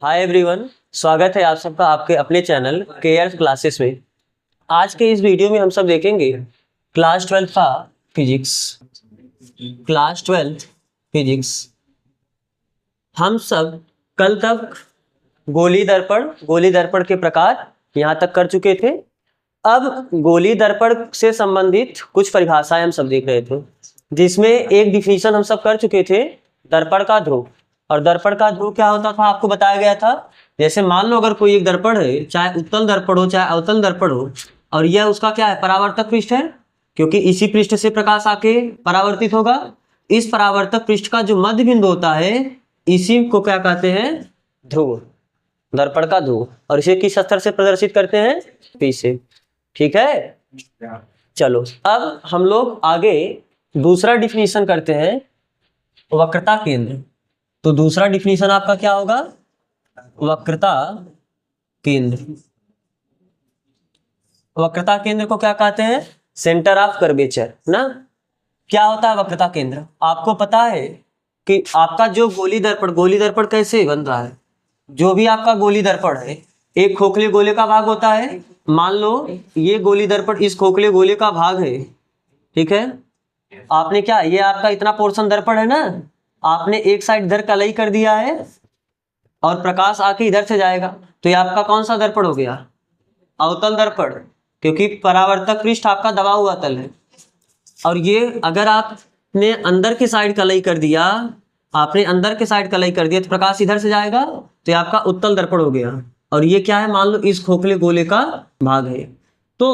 Hi everyone, स्वागत है आप सबका आपके अपने चैनल केयर क्लासेस में। आज के इस वीडियो में हम सब देखेंगे क्लास 12 का फिजिक्स। हम सब कल तक गोली दर्पण के प्रकार यहाँ तक कर चुके थे। अब गोली दर्पण से संबंधित कुछ परिभाषाएं हम सब देख रहे थे, जिसमें एक डिफिनीशन हम सब कर चुके थे, दर्पण का ध्रुव। और दर्पण का ध्रुव क्या होता था आपको बताया गया था। जैसे मान लो अगर कोई एक दर्पण है, चाहे उत्तल दर्पण हो चाहे अवतल दर्पण हो, और यह उसका क्या है, परावर्तक पृष्ठ है, क्योंकि इसी पृष्ठ से प्रकाश आके परावर्तित होगा। इस परावर्तक पृष्ठ का जो मध्य बिंदु होता है, इसी को क्या कहते हैं, ध्रुव, दर्पण का ध्रुव। और इसे किस स्तर से प्रदर्शित करते हैं, पी से। ठीक है, चलो अब हम लोग आगे दूसरा डिफिनीशन करते हैं, वक्रता केंद्र। तो दूसरा डिफिनीशन आपका क्या होगा, वक्रता केंद्र। वक्रता केंद्र को क्या कहते हैं, सेंटर ऑफ कर्वेचर ना। क्या होता है वक्रता केंद्र, आपको पता है कि आपका जो गोली दर्पण कैसे बन रहा है। जो भी आपका गोली दर्पण है, एक खोखले गोले का भाग होता है। मान लो ये गोली दर्पण इस खोखले गोले का भाग है, ठीक है। आपने क्या, ये आपका इतना पोर्शन दर्पण है ना, आपने एक साइड इधर कलई कर दिया है और प्रकाश आके इधर से जाएगा, तो ये आपका कौन सा दर्पण हो गया, अवतल दर्पण, क्योंकि परावर्तक पृष्ठ आपका दबा हुआ तल है। और ये अगर आपने अंदर के साइड कलई कर दिया, तो प्रकाश इधर से जाएगा, तो ये आपका उत्तल दर्पण हो गया। और ये क्या है, मान लो इस खोखले गोले का भाग है। तो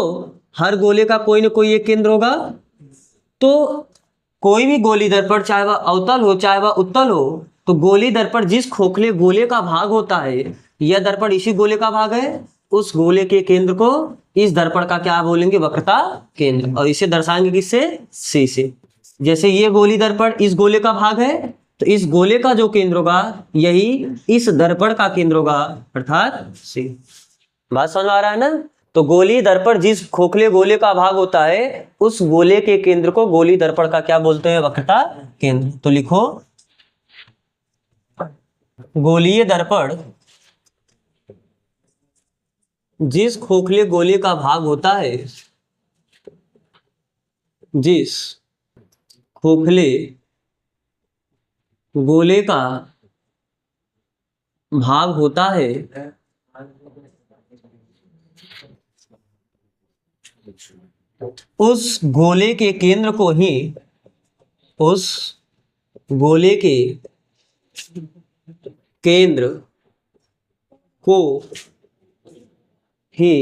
हर गोले का कोई ना कोई एक केंद्र होगा। तो कोई भी गोली दर्पण, चाहे वह अवतल हो चाहे वह उत्तल हो, तो गोली दर्पण जिस खोखले गोले का भाग होता है, यह दर्पण इसी गोले का भाग है, उस गोले के केंद्र को इस दर्पण का क्या बोलेंगे, वक्रता केंद्र। और इसे दर्शाएंगे किससे, सी से। जैसे ये गोली दर्पण इस गोले का भाग है, तो इस गोले का जो केंद्र होगा यही इस दर्पण का केंद्र होगा, अर्थात सी। बात समझ आ रहा है ना। तो गोली दर्पण जिस खोखले गोले का भाग होता है, उस गोले के केंद्र को गोली दर्पण का क्या बोलते हैं, वक्रता केंद्र। तो लिखो, गोलीय दर्पण जिस खोखले गोले का भाग होता है, जिस खोखले गोले का भाग होता है, उस गोले के केंद्र को ही, उस गोले के केंद्र को ही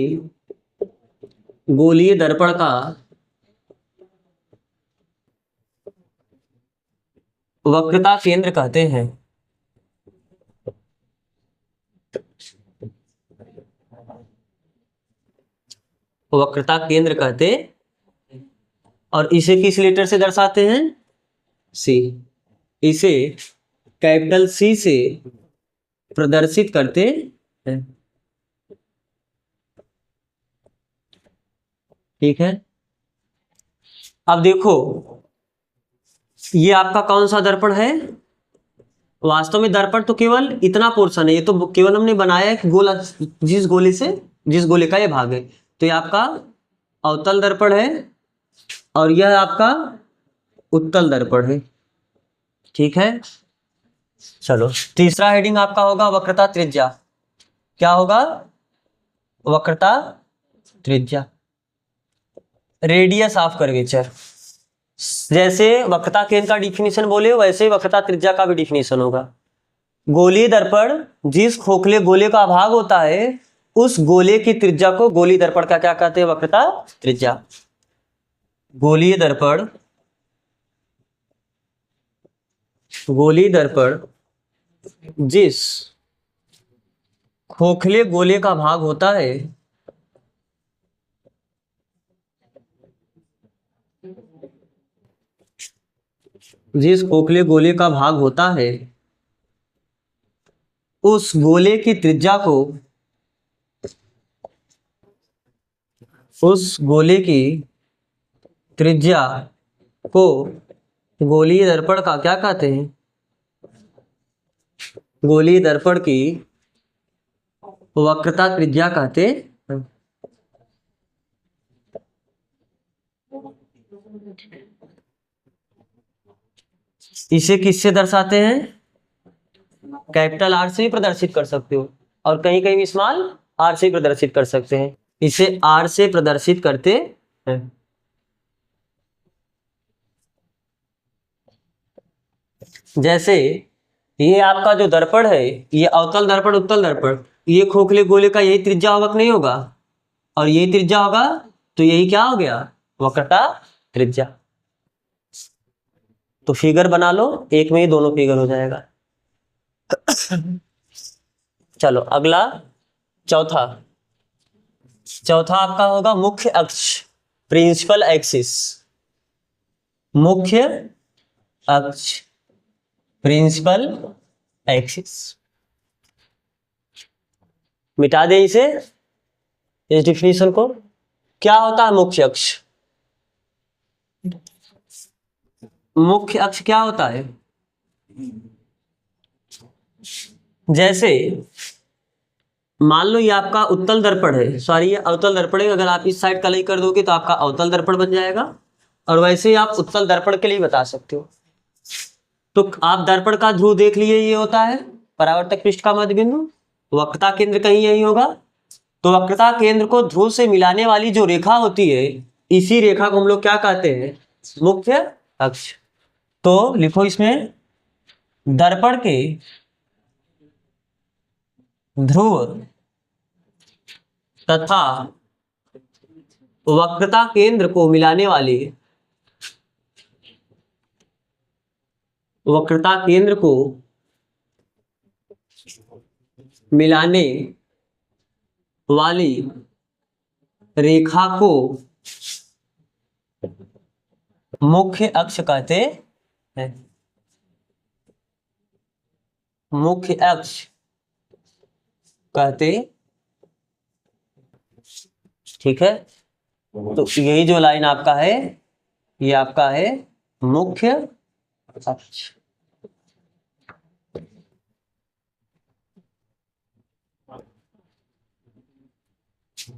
गोलीय दर्पण का वक्रता केंद्र कहते हैं। वक्रता केंद्र कहते, और इसे किस लेटर से दर्शाते हैं, सी। इसे कैपिटल सी से प्रदर्शित करते हैं। ठीक है, अब देखो ये आपका कौन सा दर्पण है। वास्तव में दर्पण तो केवल इतना पोर्शन है, ये तो केवल हमने बनाया है कि गोला, जिस गोले का ये भाग है। तो ये आपका अवतल दर्पण है और यह आपका उत्तल दर्पण है। ठीक है, चलो तीसरा हेडिंग आपका होगा वक्रता त्रिज्या। क्या होगा, वक्रता त्रिज्या, रेडियस ऑफ कर्वेचर। जैसे वक्रता केंद्र का डिफिनीशन बोले, वैसे वक्रता त्रिज्या का भी डिफिनीशन होगा। गोलीय दर्पण जिस खोखले गोले का भाग होता है, उस गोले की त्रिज्या को गोलीय दर्पण का क्या कहते हैं, वक्रता त्रिज्या। गोलीय दर्पण जिस खोखले गोले का भाग होता है, जिस खोखले गोले का भाग होता है, उस गोले की त्रिज्या को, उस गोले की त्रिज्या को गोलीय दर्पण का क्या कहते हैं, गोलीय दर्पण की वक्रता त्रिज्या कहते हैं। इसे किससे दर्शाते हैं? कैपिटल आर से भी प्रदर्शित कर सकते हो और कहीं कहीं भी स्मॉल आर से प्रदर्शित कर सकते हैं। इसे आर से प्रदर्शित करते हैं। जैसे ये आपका जो दर्पण है, ये अवतल दर्पण उत्तल दर्पण, ये खोखले गोले का यही त्रिज्या होगा कि नहीं होगा? और यही त्रिज्या होगा, तो यही क्या हो गया? वक्रता त्रिज्या। तो फिगर बना लो, एक में ही दोनों फिगर हो जाएगा। चलो अगला चौथा आपका होगा मुख्य अक्ष, प्रिंसिपल एक्सिस। मुख्य अक्ष, प्रिंसिपल एक्सिस। मिटा दे इसे, इस डिफिनीशन को। क्या होता है मुख्य अक्ष? मुख्य अक्ष क्या होता है? जैसे मान लो ये आपका उत्तल दर्पण है, सॉरी ये अवतल दर्पण है। अगर आप इस साइड कलई कर दोगे तो आपका अवतल दर्पण बन जाएगा, और वैसे ही आप उत्तल दर्पण के लिए बता सकते हो। तो आप दर्पण का ध्रुव देख लिए, ये होता है परावर्तक पृष्ठ का मध्य बिंदु, वक्रता केंद्र कहीं यही होगा। तो वक्रता केंद्र को ध्रुव से मिलाने वाली जो रेखा होती है, इसी रेखा को हम लोग क्या कहते हैं? मुख्य अक्ष। तो लिखो इसमें, दर्पण के ध्रुव तथा वक्रता केंद्र को मिलाने वाली, वक्रता केंद्र को मिलाने वाली रेखा को मुख्य अक्ष कहते हैं। मुख्य अक्ष कहते, ठीक है। तो यही जो लाइन आपका है, ये आपका है मुख्य अक्ष।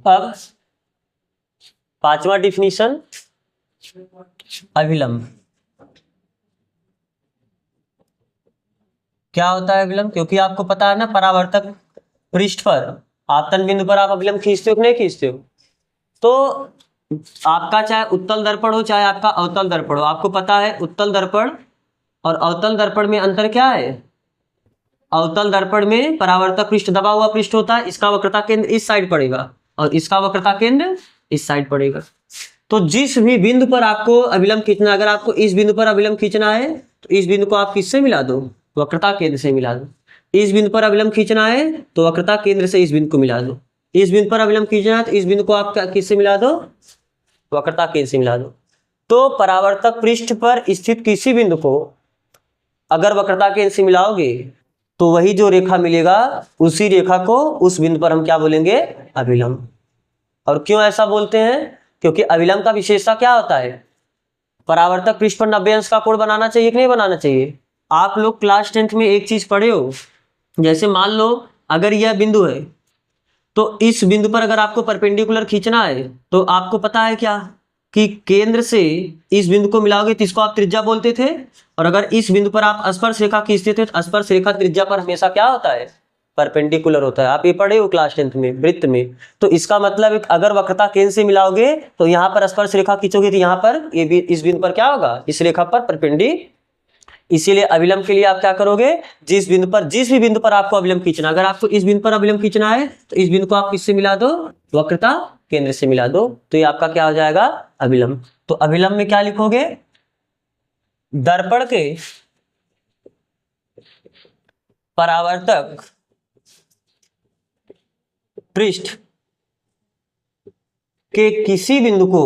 अब पांचवा डिफिनीशन, अभिलंब। क्या होता है अभिलंब? क्योंकि आपको पता है ना, परावर्तक पृष्ठ पर आपतन बिंदु पर आप अभिलंब खींचते हो कि नहीं खींचते हो? तो आपका चाहे उत्तल दर्पण हो चाहे आपका अवतल दर्पण हो, आपको पता है उत्तल दर्पण और अवतल दर्पण में अंतर क्या है? अवतल दर्पण में परावर्तक पृष्ठ दबा हुआ पृष्ठ होता है, इसका वक्रता केंद्र इस साइड पड़ेगा और इसका वक्रता केंद्र इस साइड पड़ेगा। तो जिस भी बिंदु पर आपको अभिलंब खींचना, अगर आपको इस बिंदु पर अभिलंब खींचना है तो इस बिंदु को आप किससे मिला दो? वक्रता केंद्र से मिला दो। इस बिंदु पर अभिलंब खींचना है तो वक्रता केंद्र से इस बिंदु को मिला दो। इस बिंदु पर अभिलंब खींचना है तो इस बिंदु को आप किससे मिला दो? वक्रता केंद्र से मिला दो। तो परावर्तक पृष्ठ पर स्थित किसी बिंदु को अगर वक्रता केंद्र से मिलाओगे तो वही जो रेखा मिलेगा, उसी रेखा को उस बिंदु पर हम क्या बोलेंगे? अभिलंब। और क्यों ऐसा बोलते हैं? क्योंकि अभिलंब का विशेषता क्या होता है? परावर्तक पृष्ठ पर 90 अंश का कोण बनाना चाहिए कि नहीं बनाना चाहिए? आप लोग क्लास 10th में एक चीज पढ़े हो, जैसे मान लो अगर यह बिंदु है तो इस बिंदु पर अगर आपको परपेंडिकुलर खींचना है तो आपको पता है क्या कि केंद्र से इस बिंदु को मिलाओगे तो इसको आप त्रिज्या बोलते थे, और अगर इस बिंदु पर आप स्पर्श रेखा खींचते थे तो स्पर्श रेखा त्रिज्या पर हमेशा क्या होता है? परपेंडिकुलर होता है। आप ये पढ़े हो क्लास 10th में वृत्त में। तो इसका मतलब अगर वक्रता केंद्र से मिलाओगे तो यहाँ पर स्पर्श रेखा खींचोगे तो यहाँ पर ये भी इस बिंदु पर क्या होगा? इस रेखा पर परपेंडिकुलर। इसीलिए अभिलंब के लिए आप क्या करोगे? जिस भी बिंदु पर आपको अभिलंब खींचना, अगर आपको इस बिंदु पर अभिलंब खींचना है तो इस बिंदु को आप किससे मिला दो? वक्रता केंद्र से मिला दो। तो ये आपका क्या हो जाएगा? अभिलंब। तो अभिलंब में क्या लिखोगे? दर्पण के परावर्तक पृष्ठ के किसी बिंदु को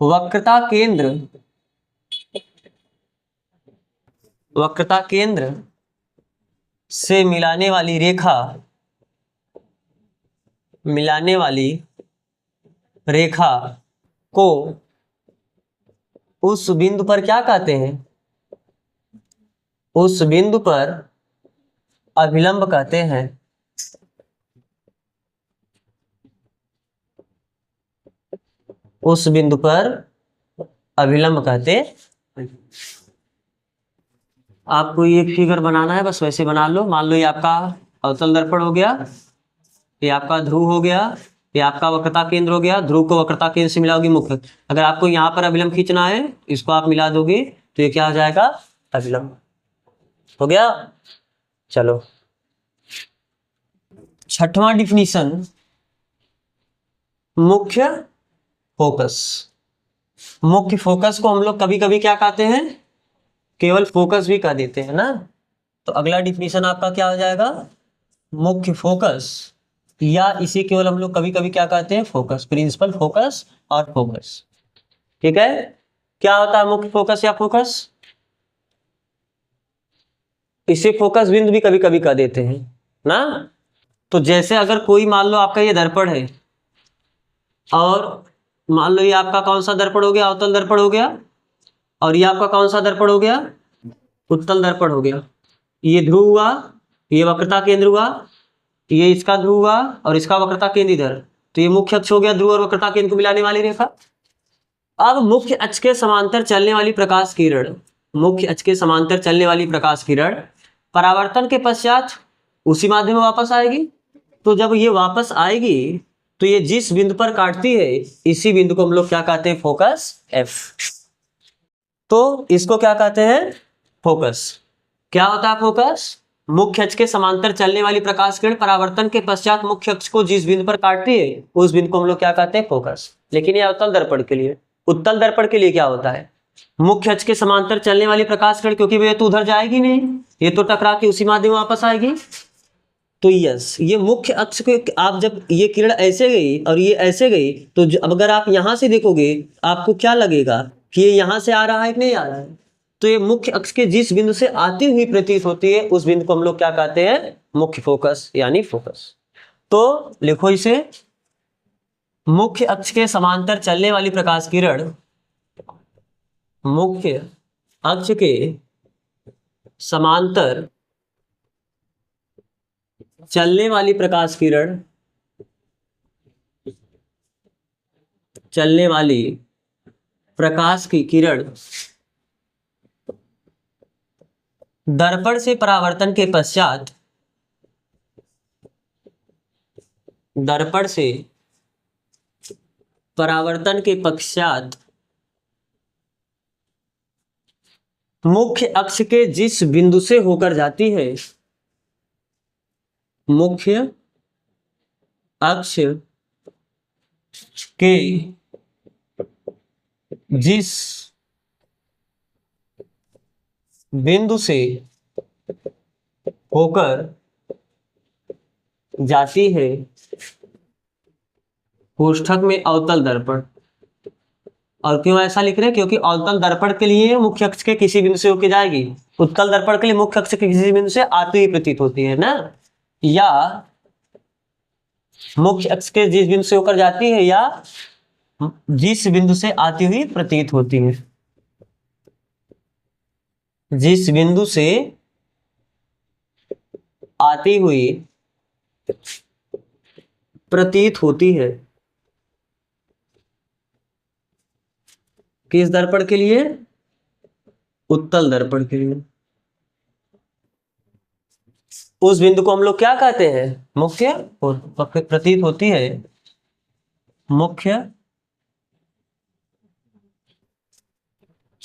वक्रता केंद्र से मिलाने वाली रेखा को उस बिंदु पर क्या कहते हैं, उस बिंदु पर अभिलंब कहते हैं। उस बिंदु पर अभिलंब कहते हैं। आपको ये फिगर बनाना है, बस वैसे बना लो। मान लो ये आपका अवतल दर्पण हो गया, ये आपका ध्रुव हो गया, ये आपका वक्रता केंद्र हो गया। ध्रुव को वक्रता केंद्र से मिलाओगे मुख्य। अगर आपको यहाँ पर अभिलंब खींचना है, इसको आप मिला दोगे तो ये क्या हो जाएगा, अभिलंब हो गया। चलो छठवां डिफिनीशन, मुख्य फोकस। मुख्य फोकस को हम लोग कभी कभी क्या कहते हैं, केवल फोकस भी कह देते हैं ना। तो अगला डिफिनीशन आपका क्या हो जाएगा, मुख्य फोकस, या इसे केवल हम लोग कभी कभी क्या कहते हैं, फोकस, प्रिंसिपल फोकस और फोकस। ठीक है, क्या होता है मुख्य फोकस या फोकस, इसे फोकस बिंदु भी कभी कभी कह देते हैं ना। तो जैसे अगर कोई मान लो आपका ये दर्पण है, और मान लो ये आपका कौन सा दर्पण हो गया, अवतल दर्पण हो गया, और ये आपका कौन सा दर्पण हो गया, उत्तल दर्पण हो गया। ये ध्रुव हुआ, ये वक्रता केंद्र हुआ, ये इसका ध्रुव हुआ और इसका वक्रता केंद्र इधर। तो ये मुख्य अक्ष हो गया, ध्रुव और वक्रता केंद्र को मिलाने वाली रेखा। अब मुख्य अक्ष के समांतर चलने वाली प्रकाश किरण, मुख्य अक्ष के समांतर चलने वाली प्रकाश किरण परावर्तन के पश्चात उसी माध्यम में वापस आएगी। तो जब ये वापस आएगी तो ये जिस बिंदु पर काटती है, इसी बिंदु को हम लोग क्या कहते हैं, फोकस एफ। तो इसको क्या कहते हैं, फोकस। क्या होता है फोकस, मुख्य अक्ष के समांतर चलने वाली प्रकाश किरण परावर्तन के पश्चात मुख्य अक्ष को जिस बिंदु पर काटती है, उस बिंदु को हम लोग क्या कहते हैं, फोकस। लेकिन ये अवतल दर्पण के लिए, उत्तल दर्पण के लिए क्या होता है, मुख्य अक्ष के समांतर चलने वाली प्रकाश किरण, क्योंकि ये तो उधर जाएगी नहीं, ये तो टकरा के उसी माध्यम में वापस आएगी। तो यस, ये मुख्य अक्ष के, आप जब ये किरण ऐसे गई और ये ऐसे गई, तो अगर आप यहां से देखोगे आपको क्या लगेगा कि ये यहां से आ रहा है कि नहीं आ रहा है। तो ये मुख्य अक्ष के जिस बिंदु से आती हुई प्रतीत होती है, उस बिंदु को हम लोग क्या कहते हैं, मुख्य फोकस यानी फोकस। तो लिखो इसे, मुख्य अक्ष के समांतर चलने वाली प्रकाश किरण, मुख्य अक्ष के समांतर चलने वाली प्रकाश किरण, चलने वाली प्रकाश की किरण दर्पण से परावर्तन के पश्चात, दर्पण से परावर्तन के पश्चात मुख्य अक्ष के जिस बिंदु से होकर जाती है, मुख्य अक्ष के जिस बिंदु से होकर जाती है, कोष्ठक में अवतल दर्पण। और क्यों ऐसा लिख रहे हैं, क्योंकि अवतल दर्पण के लिए मुख्य अक्ष के किसी बिंदु से होकर जाएगी, उत्तल दर्पण के लिए मुख्य अक्ष के किसी बिंदु से आती हुई प्रतीत होती है ना, या मुख्य अक्ष के जिस बिंदु से होकर जाती है, या जिस बिंदु से आती हुई प्रतीत होती है, जिस बिंदु से आती हुई प्रतीत होती है। किस दर्पण के लिए, उत्तल दर्पण के लिए। उस बिंदु को हम लोग क्या कहते हैं, मुख्य प्रतीत होती है, मुख्य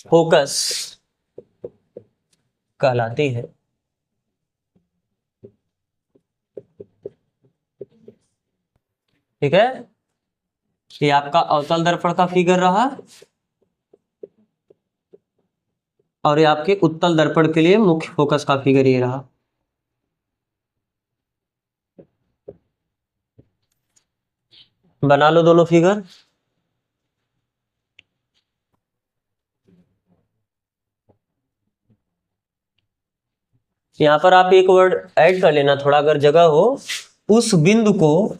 फोकस कहलाती है। ठीक है, ये आपका अवतल दर्पण का फिगर रहा, और ये आपके उत्तल दर्पण के लिए मुख्य फोकस का फिगर ये रहा। बना लो दोनों फिगर। यहां पर आप एक वर्ड ऐड कर लेना थोड़ा, अगर जगह हो। उस बिंदु को,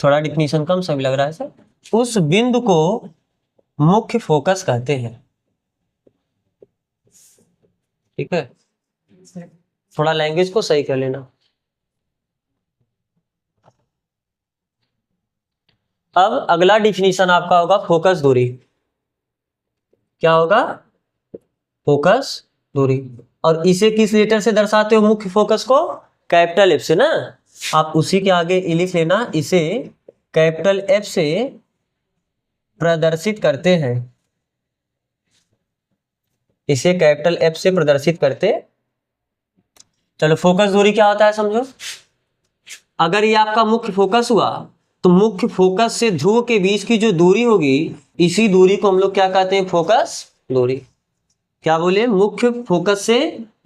थोड़ा डिफिनीशन कम सा भी लग रहा है सर, उस बिंदु को मुख्य फोकस कहते हैं। ठीक है, थोड़ा लैंग्वेज को सही कर लेना। अब अगला डिफिनीशन आपका होगा फोकस दूरी। क्या होगा? फोकस दूरी। और इसे किस लेटर से दर्शाते हो मुख्य फोकस को? कैपिटल एफ से ना। आप उसी के आगे ई लिख लेना, इसे कैपिटल एफ से प्रदर्शित करते हैं। इसे कैपिटल एफ से प्रदर्शित करते। चलो, फोकस दूरी क्या होता है समझो। अगर ये आपका मुख्य फोकस हुआ तो मुख्य फोकस से ध्रुव के बीच की जो दूरी होगी, इसी दूरी को हम लोग क्या कहते हैं? फोकस दूरी। क्या बोले? मुख्य फोकस से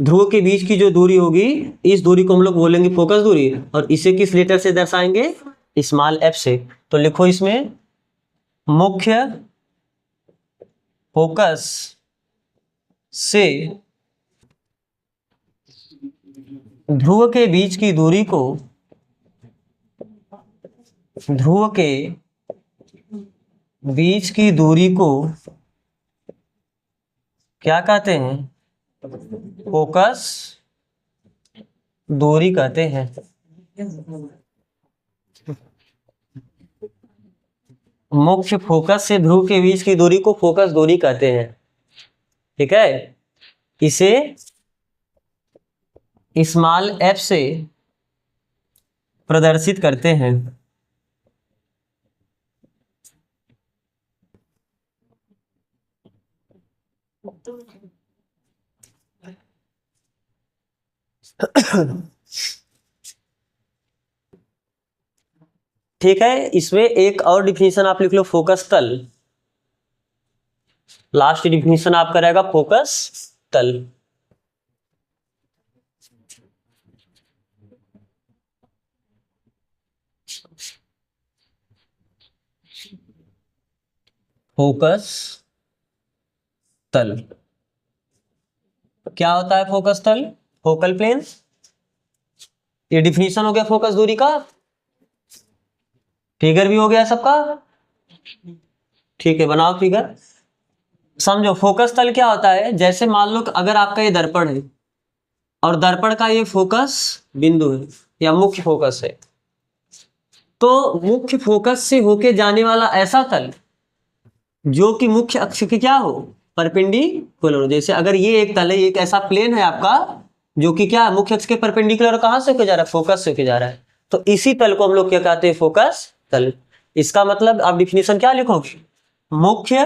ध्रुव के बीच की जो दूरी होगी, इस दूरी को हम लोग बोलेंगे फोकस दूरी। और इसे किस लेटर से दर्शाएंगे? स्मॉल एफ से। तो लिखो इसमें, मुख्य फोकस से ध्रुव के बीच की दूरी को, ध्रुव के बीच की दूरी को क्या कहते हैं? फोकस दूरी कहते हैं। मुख्य फोकस से ध्रुव के बीच की दूरी को फोकस दूरी कहते हैं। ठीक है, इसे स्मॉल एफ से प्रदर्शित करते हैं। ठीक है, इसमें एक और डिफिनीशन आप लिख लो, फोकस तल। लास्ट डिफिनीशन आपका रहेगा फोकस तल। फोकस तल क्या होता है? फोकस तल, फोकल प्लेन। ये डिफिनीशन हो गया फोकस दूरी का। फिगर भी हो गया सबका। ठीक है, बनाओ फिगर। समझो, फोकस तल क्या होता है। जैसे मान लो अगर आपका ये दर्पण है और दर्पण का ये फोकस बिंदु है या मुख्य फोकस है, तो मुख्य फोकस से होके जाने वाला ऐसा तल जो कि मुख्य अक्ष के क्या हो? परपेंडिकुलर। जैसे अगर ये एक तल है, एक ऐसा प्लेन है आपका जो कि क्या, मुख्य अक्ष के परपेंडिकुलर। कहां से होके जा रहा है? फोकस से होके जा रहा है। तो इसी तल को हम लोग क्या कहते हैं? फोकस तल। इसका मतलब आप डिफिनेशन क्या लिखोगे? मुख्य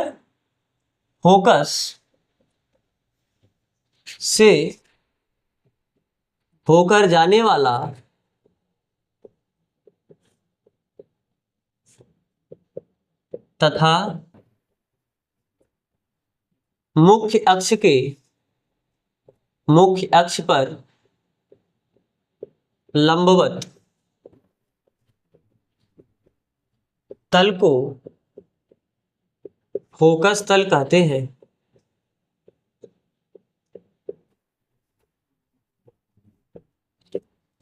फोकस से होकर जाने वाला तथा मुख्य अक्ष पर लंबवत तल को फोकस तल कहते हैं।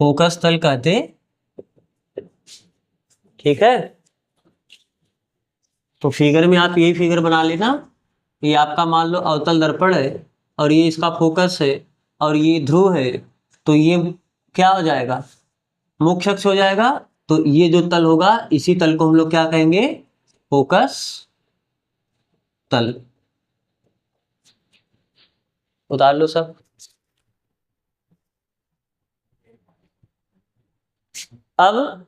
फोकस तल कहते। ठीक है, तो फिगर में आप यही फिगर बना लेना। ये आपका मान लो अवतल दर्पण है और ये इसका फोकस है और ये ध्रुव है, तो ये क्या हो जाएगा? मुख्य अक्ष हो जाएगा। तो ये जो तल होगा, इसी तल को हम लोग क्या कहेंगे? फोकस तल। उतार लो सब। अब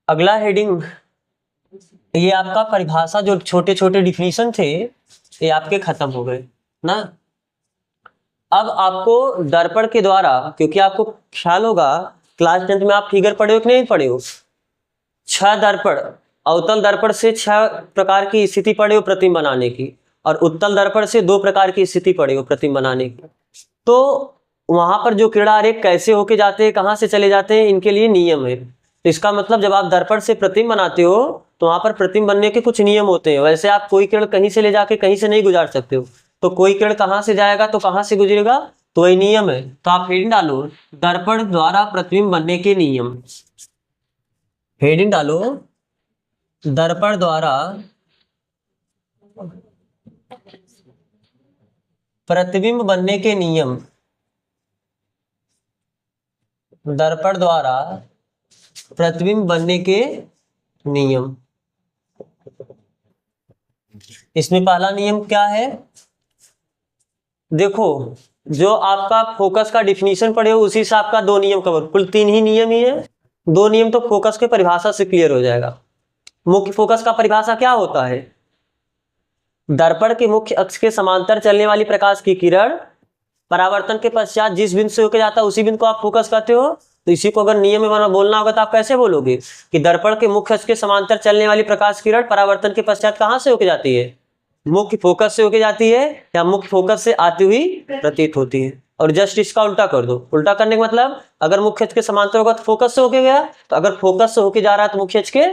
अगला हेडिंग, ये आपका परिभाषा, जो छोटे छोटे डिफिनीशन थे ये आपके खत्म हो गए ना। अब आपको दर्पण के द्वारा, क्योंकि आपको ख्याल होगा क्लास 10 में आप फिगर पढ़े हो कि नहीं पढ़े हो? 6 दर्पण, अवतल दर्पण से 6 प्रकार की स्थिति पढ़े हो प्रतिबिंब बनाने की, और उत्तल दर्पण से 2 प्रकार की स्थिति पढ़े हो प्रतिबिंब बनाने की। तो वहां पर जो किरण आरेख कैसे होके जाते हैं, कहां से चले जाते हैं, इनके लिए नियम है। तो इसका मतलब जब आप दर्पण से प्रतिबिंब बनाते हो तो वहां पर प्रतिबिंब बनने के कुछ नियम होते हैं। वैसे आप कोई किरण कहीं से ले जाके कहीं से नहीं गुजार सकते हो। तो कोई किरण कहां से जाएगा तो कहां से गुजरेगा, तो वही नियम है। तो आप हेडिंग डालो, दर्पण द्वारा प्रतिबिंब बनने के नियम। हेडिंग डालो, दर्पण द्वारा प्रतिबिंब बनने के नियम, दर्पण द्वारा प्रतिबिंब बनने के नियम। इसमें पहला नियम क्या है? देखो, जो आपका फोकस का डिफिनीशन पढ़े हो उसी से आपका दो नियम कवर, कुल तीन ही नियम ही है। दो नियम तो फोकस के परिभाषा से क्लियर हो जाएगा। मुख्य फोकस का परिभाषा क्या होता है? दर्पण के मुख्य अक्ष के समांतर चलने वाली प्रकाश की किरण परावर्तन के पश्चात जिस बिंदु से होकर जाता है उसी बिंदु को आप फोकस कहते हो। तो इसी को अगर नियम में बोलना होगा तो आप कैसे बोलोगे कि दर्पण के मुख्य अक्ष के समांतर चलने वाली प्रकाश किरण परावर्तन के पश्चात कहां से होकर जाती है? मुख्य फोकस से होकर जाती है या मुख्य फोकस से आती हुई प्रतीत होती है। और जस्ट इसका उल्टा कर दो। उल्टा करने का मतलब, अगर मुख्य अक्ष के समांतर होगा तो फोकस से होकर गया, तो अगर फोकस से होकर जा रहा है तो मुख्य अक्ष के,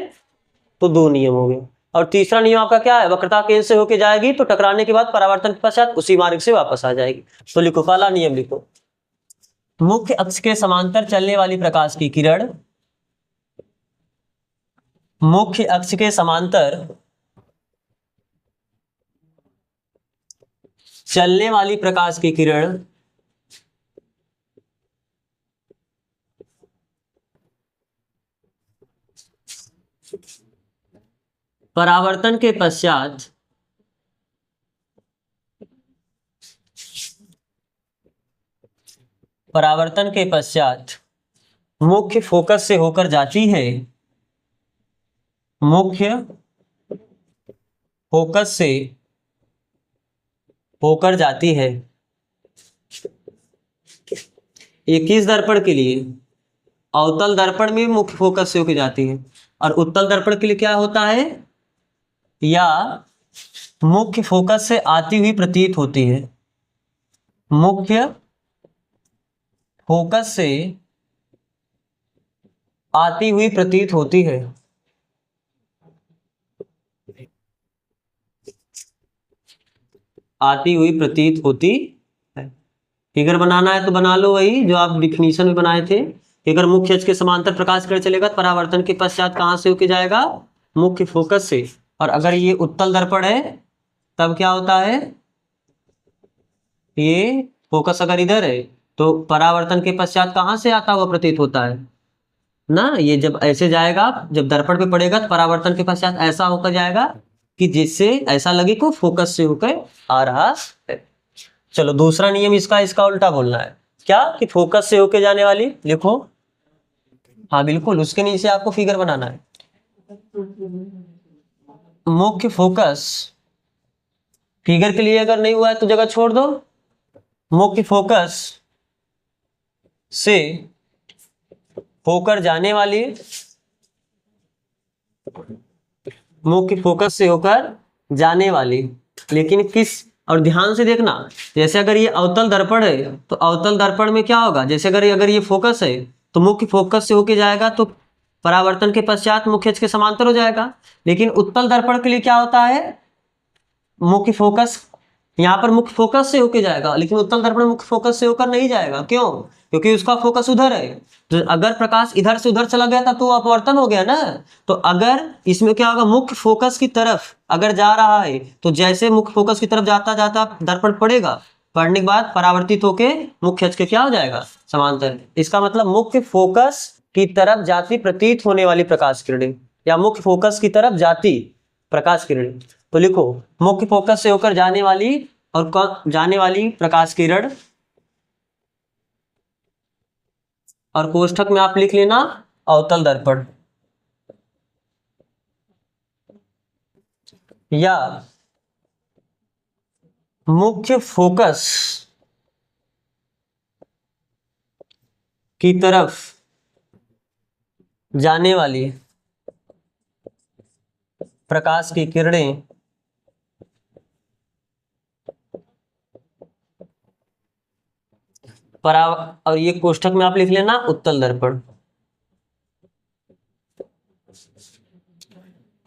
तो दो नियम हो गए। और तीसरा नियम आपका क्या है? वक्रता केंद्र से होकर जाएगी तो टकराने के बाद परावर्तन के पश्चात उसी मार्ग से वापस आ जाएगी। तो लिखो, पहला नियम लिखो, मुख्य अक्ष के समांतर चलने वाली प्रकाश की किरण, मुख्य अक्ष के समांतर चलने वाली प्रकाश की किरण परावर्तन के पश्चात मुख्य फोकस से होकर जाती है, मुख्य फोकस से होकर जाती है। ये किस दर्पण के लिए? अवतल दर्पण में मुख्य फोकस से होकर जाती है। और उत्तल दर्पण के लिए क्या होता है? या मुख्य फोकस से आती हुई प्रतीत होती है, मुख्य फोकस से आती हुई प्रतीत होती है। आती हुई प्रतीत होती है। फिगर बनाना है तो बना लो, वही जो आप डिफिनीशन में बनाए थे। अगर मुख्य अक्ष के समांतर प्रकाश किरण चलेगा तो परावर्तन के पश्चात कहां से होके जाएगा? मुख्य फोकस से। और अगर ये उत्तल दर्पण है तब क्या होता है? ये फोकस अगर इधर है तो परावर्तन के पश्चात कहां से आता हुआ प्रतीत होता है ना? ये जब ऐसे जाएगा, जब दर्पण पे पड़ेगा तो परावर्तन के पश्चात ऐसा होकर जाएगा कि जिससे ऐसा लगे को फोकस से होकर आ रहा है। चलो, दूसरा नियम इसका उल्टा बोलना है। क्या? कि फोकस से होके जाने वाली, लिखो, हाँ बिल्कुल, उसके नीचे आपको फिगर बनाना है। मुख्य फोकस, फिगर के लिए अगर नहीं हुआ है तो जगह छोड़ दो। मुख्य फोकस से होकर जाने वाली, मुख्य फोकस से होकर जाने वाली, लेकिन किस? और ध्यान से देखना, जैसे अगर ये अवतल दर्पण है तो अवतल दर्पण में क्या होगा? जैसे अगर ये फोकस है तो मुख्य फोकस से होके जाएगा तो परावर्तन के पश्चात मुख्य अक्ष के समांतर हो जाएगा। लेकिन उत्तल दर्पण के लिए क्या होता है? मुख्य फोकस, यहाँ पर मुख्य फोकस से होके जाएगा, लेकिन उत्तल दर्पण मुख्य फोकस से होकर नहीं जाएगा। क्यों? क्योंकि उसका फोकस उधर है। तो अगर प्रकाश इधर से उधर चला गया था तो अपवर्तन हो गया ना। तो अगर इसमें क्या होगा? मुख्य फोकस की तरफ अगर जा रहा है तो जैसे मुख्य फोकस की तरफ जाता जाता दर्पण पड़ेगा, पड़ने के बाद परावर्तित होके मुख्य अक्ष के क्या हो जाएगा? समांतर। इसका मतलब मुख्य फोकस की तरफ जाती प्रतीत होने वाली प्रकाश किरणें, या मुख्य फोकस की तरफ जाती प्रकाश किरणें। तो लिखो, मुख्य फोकस से होकर जाने वाली और जाने वाली प्रकाश किरण, और कोष्ठक में आप लिख लेना अवतल दर्पण, या मुख्य फोकस की तरफ जाने वाली प्रकाश की किरणें और ये कोष्ठक में आप लिख लेना उत्तल दर्पण।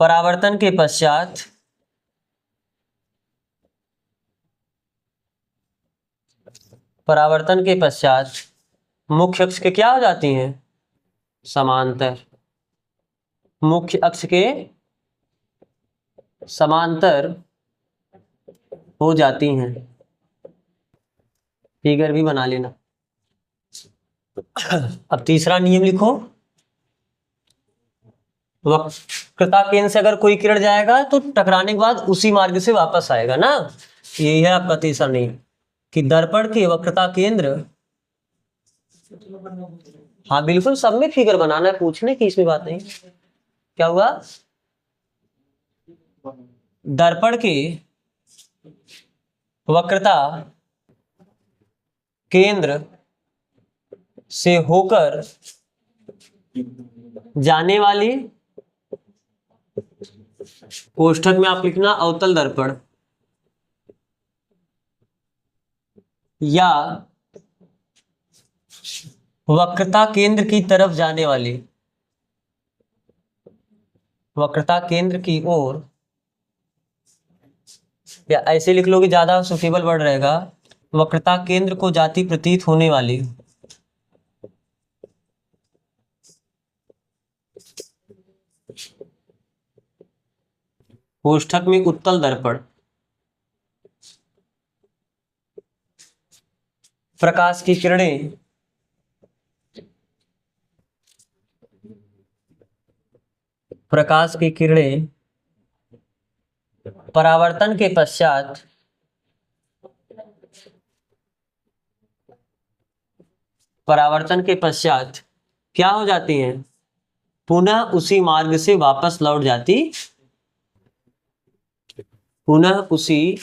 परावर्तन के पश्चात मुख्य अक्ष के क्या हो जाती हैं? समांतर। मुख्य अक्ष के समांतर हो जाती हैं। फिगर भी बना लेना। अब तीसरा नियम लिखो, वक्रता केंद्र से अगर कोई किरण जाएगा तो टकराने के बाद उसी मार्ग से वापस आएगा ना। यही है आपका तीसरा नियम कि दर्पण के वक्रता केंद्र, हाँ बिल्कुल सब में फिगर बनाना है, पूछने की इसमें बात नहीं। क्या हुआ? दर्पण के वक्रता केंद्र से होकर जाने वाली, कोष्ठक में आप लिखना अवतल दर्पण, या वक्रता केंद्र की तरफ जाने वाली, वक्रता केंद्र की ओर, या ऐसे लिख लोगे ज्यादा सुटेबल वर्ड रहेगा, वक्रता केंद्र को जाती प्रतीत होने वाली कोष्ठक में उत्तल दर्पण, प्रकाश की किरणें परावर्तन के पश्चात क्या हो जाती हैं? पुनः उसी मार्ग से वापस लौट जाती, पुनः उसी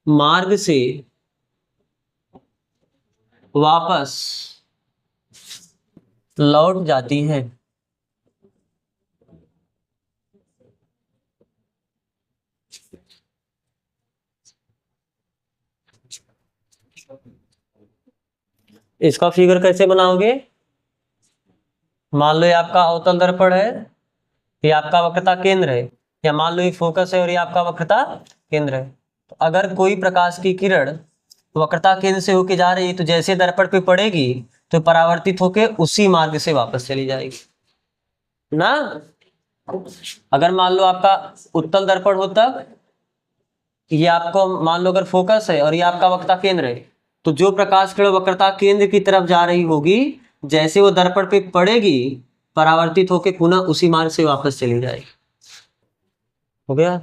मार्ग से वापस लौट जाती है। इसका फिगर कैसे बनाओगे? मान लो ये आपका अवतल दर्पण है, ये आपका वक्रता केंद्र है, या मान लो ये फोकस है और ये आपका वक्रता केंद्र है। तो अगर कोई प्रकाश की किरण वक्रता केंद्र से होके जा रही है तो जैसे दर्पण पे पड़ेगी तो परावर्तित होके उसी मार्ग से वापस चली जाएगी ना। अगर मान लो आपका उत्तल दर्पण होता, ये आपको मान लो अगर फोकस है और ये आपका वक्रता केंद्र है, तो जो प्रकाश किरण वक्रता केंद्र की तरफ जा रही होगी, जैसे वो दर्पण पे पड़ेगी परावर्तित होके पुनः उसी मार्ग से वापस चली जाएगी। हो गया?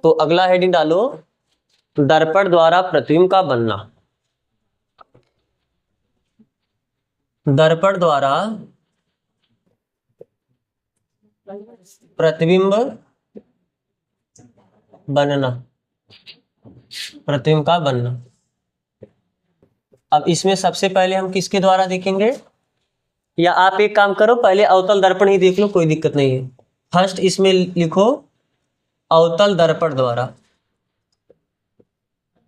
तो अगला हेडिंग डालो, दर्पण द्वारा प्रतिबिंब का बनना। दर्पण द्वारा प्रतिबिंब बनना, प्रतिबिंब का बनना। अब इसमें सबसे पहले हम किसके द्वारा देखेंगे, या आप एक काम करो पहले अवतल दर्पण ही देख लो, कोई दिक्कत नहीं है। फर्स्ट इसमें लिखो अवतल दर्पण द्वारा,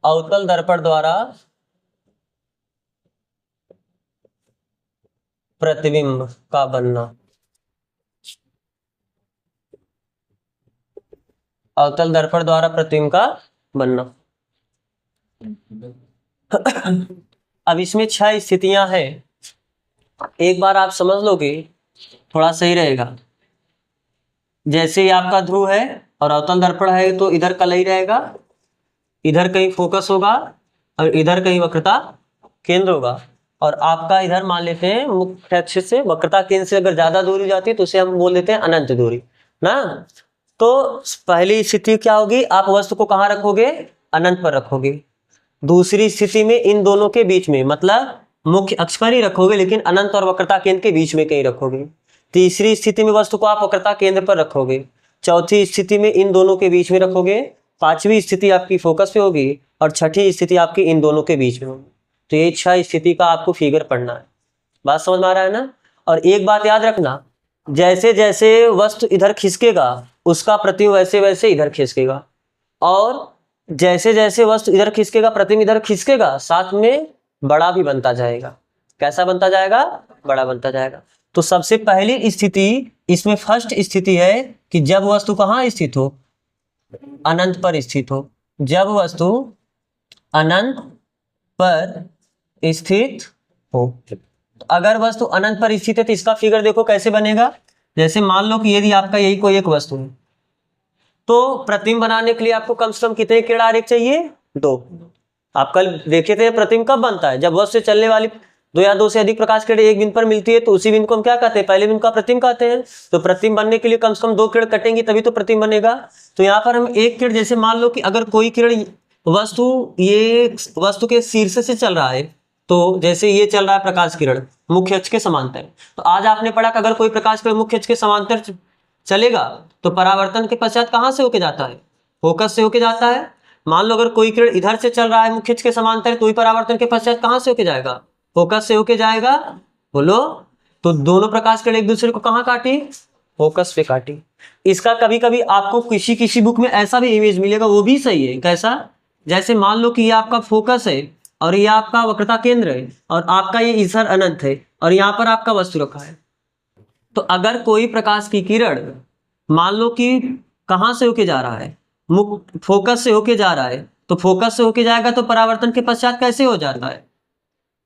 अवतल दर्पण द्वारा प्रतिबिंब का बनना, अवतल दर्पण द्वारा प्रतिबिंब का बनना। अब इसमें 6 स्थितियां हैं, एक बार आप समझ लोगे थोड़ा सही रहेगा। जैसे ये आपका ध्रुव है और अवतल दर्पण है तो इधर कलई रहेगा, इधर कहीं फोकस होगा और इधर कहीं वक्रता केंद्र होगा, और आपका इधर मान लेते हैं मुख्य अक्ष से वक्रता केंद्र से अगर ज्यादा दूरी जाती है तो उसे हम बोल देते हैं अनंत दूरी ना। तो पहली स्थिति क्या होगी, आप वस्तु को कहाँ रखोगे, अनंत पर रखोगे। दूसरी स्थिति में इन दोनों के बीच में, मतलब मुख्य अक्ष पर ही रखोगे लेकिन अनंत और वक्रता केंद्र के बीच में कहीं रखोगे। तीसरी स्थिति में वस्तु को आप वक्रता केंद्र पर रखोगे। चौथी स्थिति में इन दोनों के बीच में रखोगे। पांचवी स्थिति आपकी फोकस पे होगी और छठी स्थिति आपकी इन दोनों के बीच में होगी। तो ये 6 स्थिति का आपको फिगर पढ़ना है। बात समझ में आ रहा है ना। और एक बात याद रखना, जैसे जैसे वस्तु इधर खिसकेगा उसका प्रतिबिंब वैसे वैसे इधर खिसकेगा, और जैसे जैसे वस्तु इधर खिसकेगा प्रतिबिंब इधर खिसकेगा, साथ में बड़ा भी बनता जाएगा। कैसा बनता जाएगा, बड़ा बनता जाएगा। तो सबसे पहली स्थिति इसमें फर्स्ट स्थिति है कि जब वस्तु कहाँ स्थित हो, अनंत पर स्थित हो। जब वस्तु अनंत पर स्थित हो, अगर वस्तु अनंत पर स्थित है तो इसका फिगर देखो कैसे बनेगा। जैसे मान लो कि यदि आपका यही कोई एक वस्तु है तो प्रतिबिंब बनाने के लिए आपको कम से कम कितने किरण आरेख चाहिए? 2। आप कल देखे थे प्रतिबिंब कब बनता है? जब वस्तु से चलने वाली 2 या 2 से अधिक प्रकाश किरण एक बिंदु पर मिलती है तो उसी बिंदु को हम क्या कहते हैं? पहले बिंदु का प्रतिबिंब कहते हैं। तो प्रतिबिंब बनने के लिए कम से कम 2 किरण कटेंगी तभी तो प्रतिबिंब बनेगा। तो यहाँ पर हम एक किरण, जैसे मान लो कि अगर कोई किरण वस्तु के शीर्ष से चल रहा है, तो जैसे ये चल रहा है प्रकाश किरण मुख्य अक्ष के समांतर, तो आज आपने पढ़ा कि अगर कोई प्रकाश किरण मुख्य अक्ष के समांतर चलेगा तो परावर्तन के पश्चात कहाँ से होके जाता है? फोकस से होके जाता है। मान लो अगर कोई किरण इधर से चल रहा है मुख्य अक्ष के समांतर, तो ही परावर्तन के पश्चात कहाँ से होके जाएगा? फोकस से होके जाएगा। बोलो, तो दोनों प्रकाश किरण एक दूसरे को कहाँ काटी? फोकस पे काटी। इसका कभी कभी आपको किसी बुक में ऐसा भी इमेज मिलेगा, वो भी सही है। कैसा? जैसे मान लो कि ये आपका फोकस है और ये आपका वक्रता केंद्र है और आपका ये ईसर अनंत है और यहाँ पर आपका वस्तु रखा है। तो अगर कोई प्रकाश की किरण मान लो कि कहाँ से होके जा रहा है? फोकस से होके जा रहा है, तो फोकस से होके जाएगा तो परावर्तन के पश्चात कैसे हो जाता है?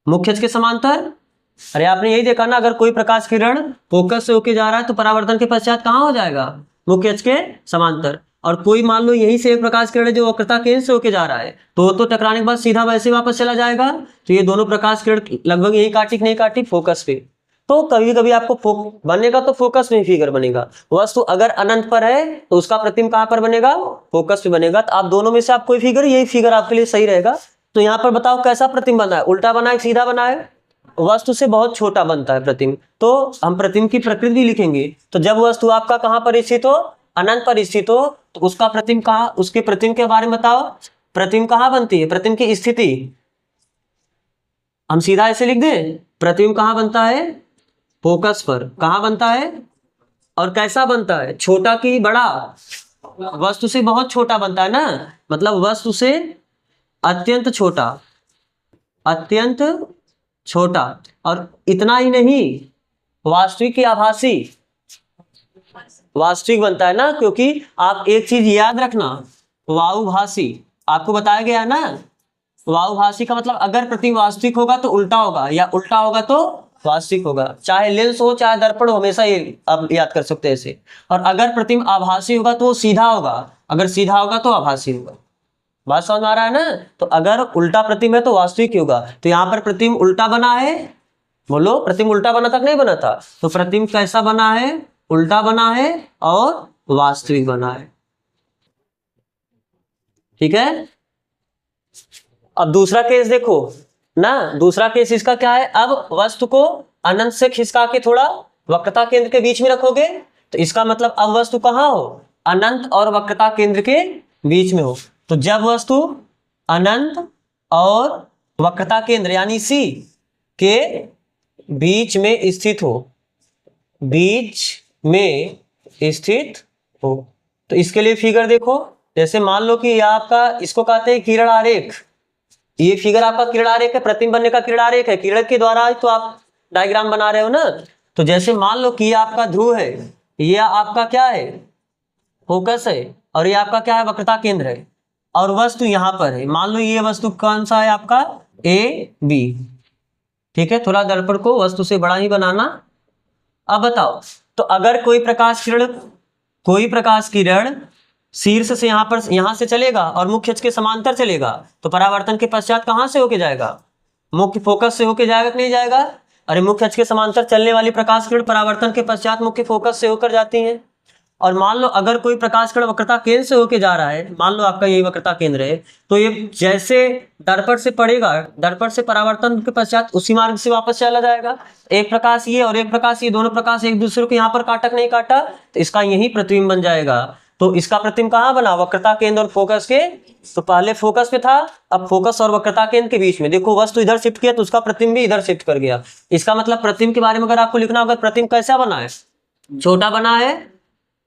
मुख्य अक्ष के समांतर। अरे आपने यही देखा ना, अगर कोई प्रकाश किरण फोकस से होके जा रहा है तो परावर्तन के पश्चात कहाँ हो जाएगा? मुख्य अक्ष के समांतर। और कोई मान लो यहीं से एक प्रकाश किरण जो वक्रता केंद्र से होके जा रहा है, तो टकराने के बाद सीधा वैसे वापस चला जाएगा। तो ये दोनों प्रकाश किरण लगभग यही काटी कि नहीं काटी? फोकस पे। तो कभी कभी आपको बनेगा तो फोकस में फिगर बनेगा। वस्तु अगर अनंत पर है तो उसका प्रतिबिंब कहाँ पर बनेगा? फोकस पे बनेगा। तो आप दोनों में से आप कोई फिगर, यही फिगर आपके लिए सही रहेगा। तो यहाँ पर बताओ कैसा प्रतिबिंब बना है? उल्टा बना है, सीधा बना है? वस्तु से बहुत छोटा बनता है प्रतिबिंब। तो हम प्रतिबिंब की प्रकृति भी लिखेंगे। तो जब वस्तु आपका कहाँ पर स्थित हो? अनंत पर स्थित हो, तो उसका प्रतिबिंब कहाँ, उसके प्रतिबिंब के बारे में बताओ। प्रतिबिंब कहाँ बनती है? प्रतिबिंब की स्थिति हम सीधा ऐसे लिख दें, प्रतिबिंब कहाँ बनता है? फोकस पर। कहाँ बनता है और कैसा बनता है? छोटा कि बड़ा? वस्तु से बहुत छोटा बनता है ना, मतलब वस्तु से अत्यंत छोटा, अत्यंत छोटा। और इतना ही नहीं, वास्तविक या आभासी? वास्तविक बनता है ना, क्योंकि आप एक चीज याद रखना, वायुभासी आपको बताया गया है ना। वायुभासी का मतलब अगर प्रतिबिंब वास्तविक होगा तो उल्टा होगा, या उल्टा होगा तो वास्तविक होगा। चाहे लेंस हो चाहे दर्पण हो, हमेशा ये आप याद कर सकते हैं ऐसे। और अगर प्रतिबिंब आभासी होगा तो वो सीधा होगा, अगर सीधा होगा तो आभासी होगा। बात समझ में आ रहा है ना? तो अगर उल्टा प्रतिबिंब है तो वास्तविक ही होगा। तो यहाँ पर प्रतिबिंब उल्टा बना है। बोलो, प्रतिबिंब उल्टा बना था कि नहीं बना था? तो प्रतिबिंब कैसा बना है? उल्टा बना है और वास्तविक बना है। ठीक है। अब दूसरा केस देखो ना। दूसरा केस इसका क्या है? अब वस्तु को अनंत से खिसका के थोड़ा वक्रता केंद्र के बीच में रखोगे, तो इसका मतलब अब वस्तु कहाँ हो? अनंत और वक्रता केंद्र के बीच में हो। तो जब वस्तु अनंत और वक्रता केंद्र यानी सी के बीच में स्थित हो, बीच में स्थित हो, तो इसके लिए फिगर देखो। जैसे मान लो कि यह आपका, इसको कहते हैं किरण आरेख। ये फिगर आपका किरण आरेख है, प्रतिबिंब बनने का किरण आरेख है। किरण के द्वारा तो आप डायग्राम बना रहे हो ना। तो जैसे मान लो कि ये आपका ध्रुव है, ये आपका क्या है? फोकस है, और ये आपका क्या है? वक्रता केंद्र है। और वस्तु यहाँ पर है। मान लो ये वस्तु कौन सा है आपका? A B. ठीक है, थोड़ा दर्पण को वस्तु से बड़ा ही बनाना। अब बताओ, तो अगर कोई प्रकाश किरण शीर्ष से यहाँ से चलेगा और मुख्य अक्ष के समांतर चलेगा, तो परावर्तन के पश्चात कहाँ से होके जाएगा? मुख्य फोकस से होके जाएगा कि नहीं जाएगा? अरे मुख्य अक्ष के समांतर चलने वाली प्रकाश किरण परावर्तन के पश्चात मुख्य फोकस से होकर जाती है। और मान लो अगर कोई प्रकाश किरण वक्रता केंद्र से होके जा रहा है, मान लो आपका यही वक्रता केंद्र है, तो ये जैसे दर्पण से पड़ेगा, दर्पण से परावर्तन के पश्चात उसी मार्ग से वापस चला जाएगा। एक प्रकाश ये और एक प्रकाश ये, दोनों प्रकाश एक दूसरे को यहाँ पर काटक नहीं काटा, तो इसका यही प्रतिबिंब बन जाएगा। तो इसका प्रतिबिंब कहाँ बना? वक्रता केंद्र और फोकस के। तो पहले फोकस पे था, अब फोकस और वक्रता केंद्र के बीच में। देखो वस्तु इधर शिफ्ट किया तो उसका प्रतिबिंब भी इधर शिफ्ट कर गया। इसका मतलब प्रतिबिंब के बारे में अगर आपको लिखना होगा, प्रतिबिंब कैसा बना है? छोटा बना है।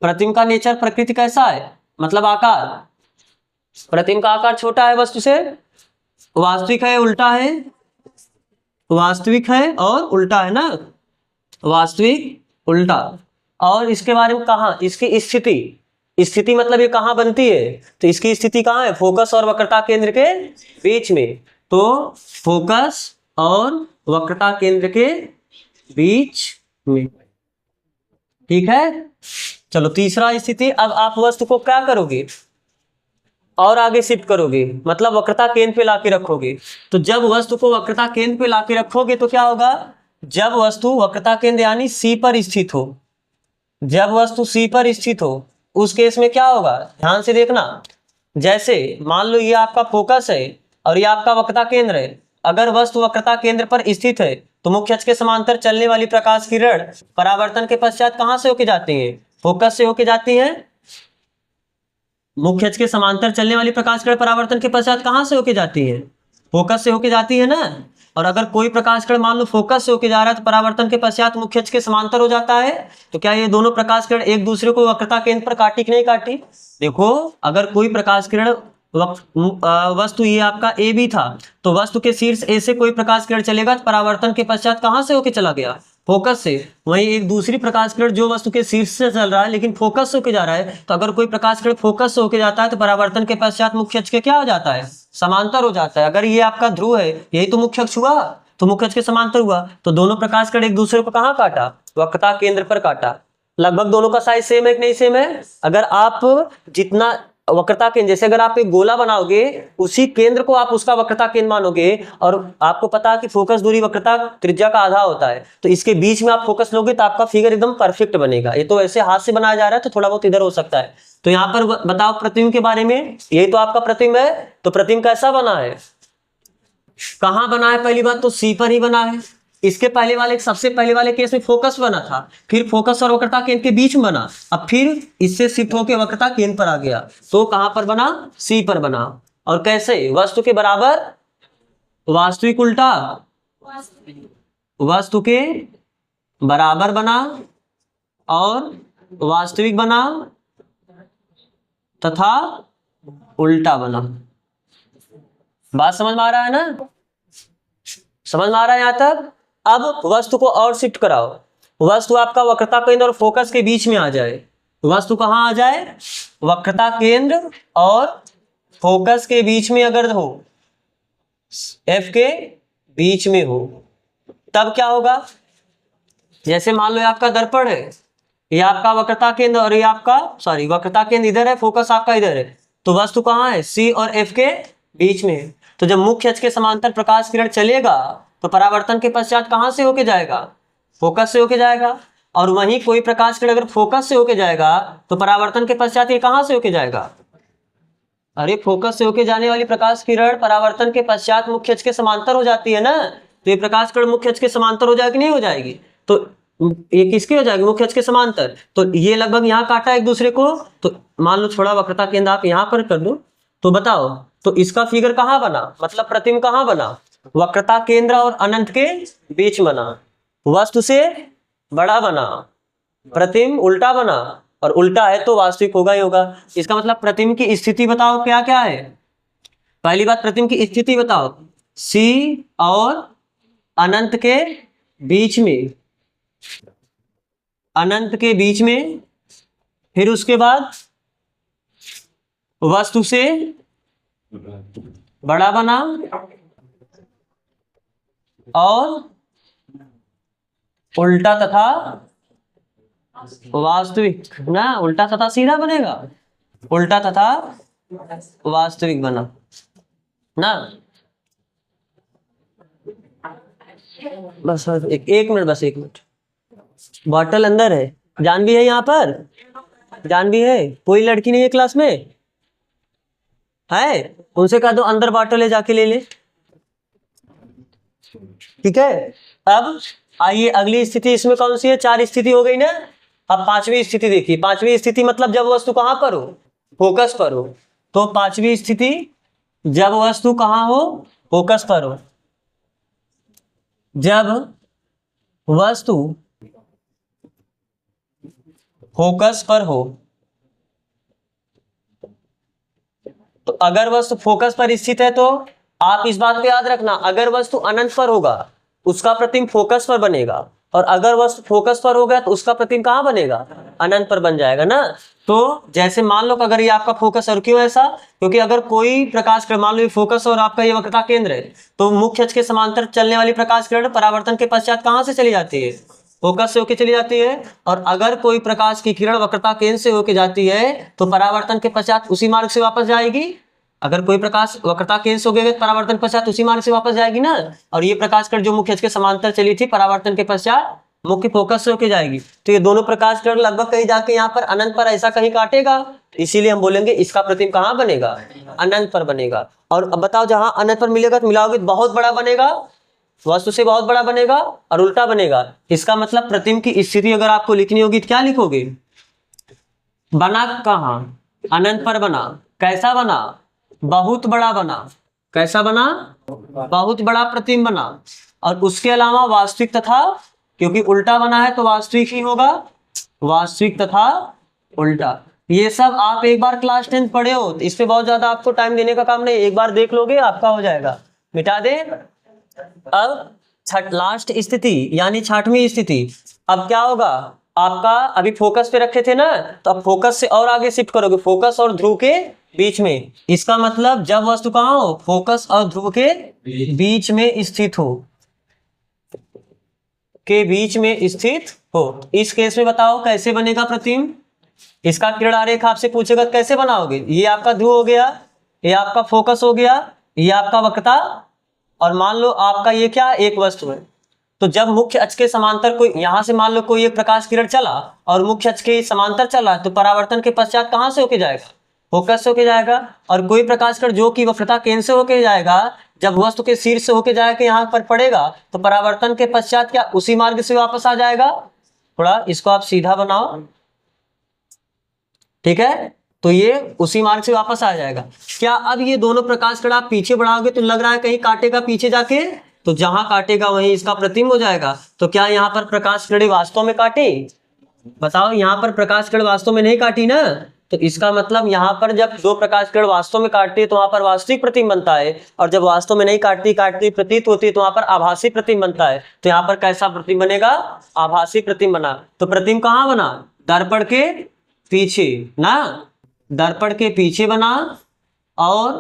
प्रतिबिंब का नेचर, प्रकृति कैसा है? मतलब आकार। प्रतिबिंब का आकार छोटा है वस्तु से। वास्तविक है, उल्टा है? वास्तविक है और उल्टा है ना, वास्तविक उल्टा। और इसके बारे में कहाँ? इसकी स्थिति मतलब ये कहाँ बनती है? तो इसकी स्थिति कहाँ है? फोकस और वक्रता केंद्र के बीच में। तो फोकस और वक्रता केंद्र के बीच में। ठीक है। चलो तीसरा स्थिति, अब आप वस्तु को क्या करोगे और आगे शिफ्ट करोगे, मतलब वक्रता केंद्र पे लाके रखोगे। तो जब वस्तु को वक्रता केंद्र पे लाके रखोगे तो क्या होगा, जब वस्तु वक्रता केंद्र यानी सी पर स्थित हो, जब वस्तु सी पर स्थित हो उस केस में क्या होगा, ध्यान से देखना। जैसे मान लो ये आपका फोकस है और ये आपका वक्रता केंद्र है। अगर वस्तु वक्रता केंद्र पर स्थित है तो मुख्य अक्ष के समांतर चलने वाली प्रकाश किरण परावर्तन के पश्चात कहां से होके जाती है, फोकस से होके जाती है। मुख्य अक्ष के समांतर चलने वाली प्रकाश किरण परावर्तन के पश्चात कहां से होके जाती है, फोकस से होके जाती है ना। और अगर कोई प्रकाश किरण मान लो फोकस से होके जा रहा है तो परावर्तन के पश्चात मुख्य अक्ष के समांतर हो जाता है। तो क्या ये दोनों प्रकाश किरण एक दूसरे को वक्रता केंद्र पर काटी कि नहीं काटी। देखो अगर कोई प्रकाश किरण वस्तु ये आपका ए बी था तो वस्तु के शीर्ष ए से कोई प्रकाश किरण चलेगा तो परावर्तन के पश्चात कहां से होके चला गया, फोकस से। वहीं एक दूसरी प्रकाश किरण जो वस्तु के शीर्ष से चल रहा है लेकिन फोकस से होके जा रहा है, तो अगर कोई प्रकाश किरण फोकस से होके जाता है तो परावर्तन के पश्चात मुख्य अक्ष के क्या हो जाता है, समांतर हो जाता है। अगर ये आपका ध्रुव है, यही तो मुख्य अक्ष हुआ, तो मुख्य अक्ष के समांतर हुआ। तो दोनों प्रकाश किरण एक दूसरे को कहाँ काटा, वक्रता केंद्र पर काटा। लगभग दोनों का साइज सेम है कि नहीं सेम है। अगर आप जितना वक्रता केंद्र, जैसे अगर आप एक गोला बनाओगे उसी केंद्र को आप उसका वक्रता केंद्र मानोगे, और आपको पता है कि फोकस दूरी वक्रता त्रिज्या का आधा होता है, तो इसके बीच में आप फोकस लोगे तो आपका फिगर एकदम परफेक्ट बनेगा। ये तो ऐसे हाथ से बनाया जा रहा है तो थोड़ा बहुत इधर हो सकता है। तो यहाँ पर बताओ प्रतिबिंब के बारे में, यही तो आपका प्रतिबिंब है। तो प्रतिबिंब कैसा बना है, कहाँ बना है, पहली बात तो सी पर ही बना है। इसके पहले वाले, सबसे पहले वाले केस में फोकस बना था, फिर फोकस और वक्रता केंद्र के बीच में बना, अब फिर इससे शिफ्ट होकर वक्रता केंद्र पर आ गया। तो कहां पर बना, सी पर बना। और कैसे, वस्तु के बराबर वास्तविक उल्टा, वस्तु के बराबर बना और वास्तविक बना तथा उल्टा बना। बात समझ में आ रहा है ना, समझ में आ रहा है यहां तक। अब वस्तु को और शिफ्ट कराओ, वस्तु आपका वक्रता केंद्र और फोकस के बीच में आ जाए। वस्तु कहां आ जाए, वक्रता केंद्र और फोकस के बीच में अगर हो, एफ के बीच में हो, तब क्या होगा। जैसे मान लो ये आपका दर्पण है, ये आपका वक्रता केंद्र और ये आपका वक्रता केंद्र इधर है, फोकस आपका इधर है। तो वस्तु कहां है, सी और एफ के बीच में है। तो जब मुख्य अक्ष के समांतर प्रकाश किरण चलेगा तो परावर्तन के पश्चात कहां से होके जाएगा, फोकस से होके जाएगा। और वहीं कोई प्रकाश किरण अगर फोकस से होके जाएगा तो परावर्तन के पश्चात ये कहां से होके जाएगा, अरे फोकस से होके जाने वाली प्रकाश किरण परावर्तन के पश्चात मुख्य अक्ष के समांतर हो जाती है ना। तो ये प्रकाश किरण मुख्य अक्ष के समांतर हो जाएगी, नहीं हो जाएगी। तो ये किसके हो जाएगी, मुख्य अक्ष के समांतर। तो ये लगभग यहाँ काटा एक दूसरे को। तो मान लो थोड़ा वक्रता केंद्र आप यहाँ पर कर दो, तो बताओ तो इसका फिगर कहाँ बना, मतलब प्रतिबिंब कहाँ बना, वक्रता केंद्र और अनंत के बीच बना। वस्तु से बड़ा बना, प्रतिबिंब उल्टा बना, और उल्टा है तो वास्तविक होगा ही होगा। इसका मतलब प्रतिबिंब की स्थिति बताओ क्या क्या है। पहली बात प्रतिबिंब की स्थिति बताओ, सी और अनंत के बीच में, अनंत के बीच में। फिर उसके बाद वस्तु से बड़ा बना और उल्टा तथा वास्तविक ना, उल्टा तथा सीधा बनेगा, उल्टा तथा वास्तविक बना ना। बस एक मिनट, बस एक मिनट। बॉटल अंदर है, जानवी है यहाँ पर, जानवी है, कोई लड़की नहीं है क्लास में है, उनसे कह दो अंदर बॉटल है, जाके ले ले, ठीक है। अब आइए अगली स्थिति, इसमें कौन सी है, 4 स्थिति हो गई ना। अब 5वीं स्थिति देखिए। 5वीं स्थिति मतलब जब वस्तु कहां पर हो, फोकस पर हो। तो 5वीं स्थिति जब वस्तु कहां हो, फोकस पर हो। जब वस्तु फोकस पर हो, तो अगर वस्तु फोकस पर स्थित है तो आप इस बात को याद रखना, अगर वस्तु अनंत पर होगा उसका प्रतिबिंब फोकस पर बनेगा, और अगर वस्तु फोकस पर होगा तो उसका प्रतिबिंब कहां बनेगा, अनंत पर बन जाएगा ना। तो जैसे मान लो अगर ये आपका फोकस, और क्यों ऐसा, क्योंकि अगर कोई प्रकाश किरण, मान लो ये फोकस और आपका ये वक्रता केंद्र है, तो मुख्य अक्ष के समांतर चलने वाली प्रकाश किरण परावर्तन के पश्चात कहां से चली जाती है, फोकस से होके चली जाती है, और अगर कोई प्रकाश की किरण वक्रता केंद्र से होके जाती है तो परावर्तन के पश्चात उसी मार्ग से वापस जाएगी। अगर कोई प्रकाश वक्रता केंद्र से होके परावर्तन के पश्चात उसी मार्ग से वापस जाएगी ना, और ये प्रकाश किरण जो मुख्य अक्ष के समांतर चली थी परावर्तन के पश्चात मुख्य फोकस से होके जाएगी। तो ये दोनों प्रकाश किरण लगभग कहीं जाके यहाँ पर अनंत पर ऐसा कहीं काटेगा, इसीलिए हम बोलेंगे इसका प्रतिबिंब कहाँ बनेगा, अनंत पर बनेगा। और अब बताओ जहां अनंत पर मिलेगा तो मिलाओगे तो बहुत बड़ा बनेगा, वस्तु से बहुत बड़ा बनेगा, और उल्टा बनेगा। इसका मतलब प्रतिबिंब की स्थिति अगर आपको लिखनी होगी तो क्या लिखोगे, बना कहाँ, अनंत पर बना, कैसा बना, बहुत बड़ा बना, कैसा बना, बहुत बड़ा प्रतिबिंब बना। और उसके अलावा वास्तविक तथा, क्योंकि उल्टा बना है तो वास्तविक ही होगा, वास्तविक तथा उल्टा। ये सब आप एक बार क्लास 10 पढ़े हो, इस पे बहुत ज्यादा आपको टाइम देने का काम नहीं, एक बार देख लोगे आपका हो जाएगा। मिटा दे। अब लास्ट स्थिति यानी 6वीं स्थिति, अब क्या होगा आपका, अभी फोकस पे रखे थे ना, तो अब फोकस से और आगे शिफ्ट करोगे, फोकस और ध्रुव के बीच में। इसका मतलब जब वस्तु कहाँ हो, फोकस और ध्रुव के बीच में स्थित हो, के बीच में स्थित हो। इस केस में बताओ कैसे बनेगा प्रतिबिंब। इसका किरण आरेख आपसे पूछेगा कैसे बनाओगे। ये आपका ध्रुव हो गया, ये आपका फोकस हो गया, ये आपका वक्रता, और मान लो आपका ये क्या एक वस्तु है। तो जब मुख्य अक्ष के समांतर कोई यहां से मान लो कोई एक प्रकाश किरण चला और मुख्य अक्ष के समांतर चला, तो परावर्तन के पश्चात कहां से होके जाएगा, फोकस से होके जाएगा। और कोई प्रकाश किरण जो कि वक्रता केंद्र से होके जाएगा, जब वस्तु के शीर्ष से होके जाएगा यहाँ पर पड़ेगा तो परावर्तन के पश्चात क्या उसी मार्ग से वापस आ जाएगा। थोड़ा इसको आप सीधा बनाओ, ठीक है, तो ये उसी मार्ग से वापस आ जाएगा। क्या अब ये दोनों प्रकाश किरण आप पीछे बढ़ाओगे तो लग रहा है कहीं काटेगा पीछे जाके, तो जहां काटेगा वहीं इसका प्रतिबिंब हो जाएगा। तो क्या यहाँ पर प्रकाश किरण वास्तव में काटे, बताओ, यहाँ पर प्रकाश किरण वास्तव में नहीं काटी ना, तो इसका मतलब यहाँ पर जब दो प्रकाश किरण वास्तव में काटती है तो वहां पर वास्तविक प्रतिबिंब बनता है, और जब वास्तव में नहीं काटती प्रतीत होती है तो वहां पर आभासी प्रतिबिंब बनता है। तो यहाँ पर कैसा प्रतिबिंब बनेगा, आभासी प्रतिबिंब बना। तो प्रतिबिंब कहाँ बना, दर्पण के पीछे ना, दर्पण के पीछे बना, और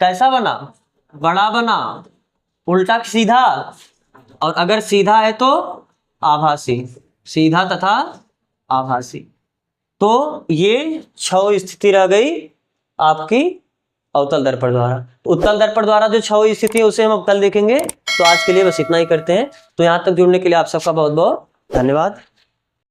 कैसा बना, बड़ा बना, उल्टा सीधा, और अगर सीधा है तो आभासी, सीधा तथा आभासी। तो ये 6 स्थिति रह गई आपकी अवतल दर्पण द्वारा। उत्तल दर्पण द्वारा जो 6 स्थिति है उसे हम कल देखेंगे। तो आज के लिए बस इतना ही करते हैं। तो यहाँ तक जुड़ने के लिए आप सबका बहुत बहुत धन्यवाद।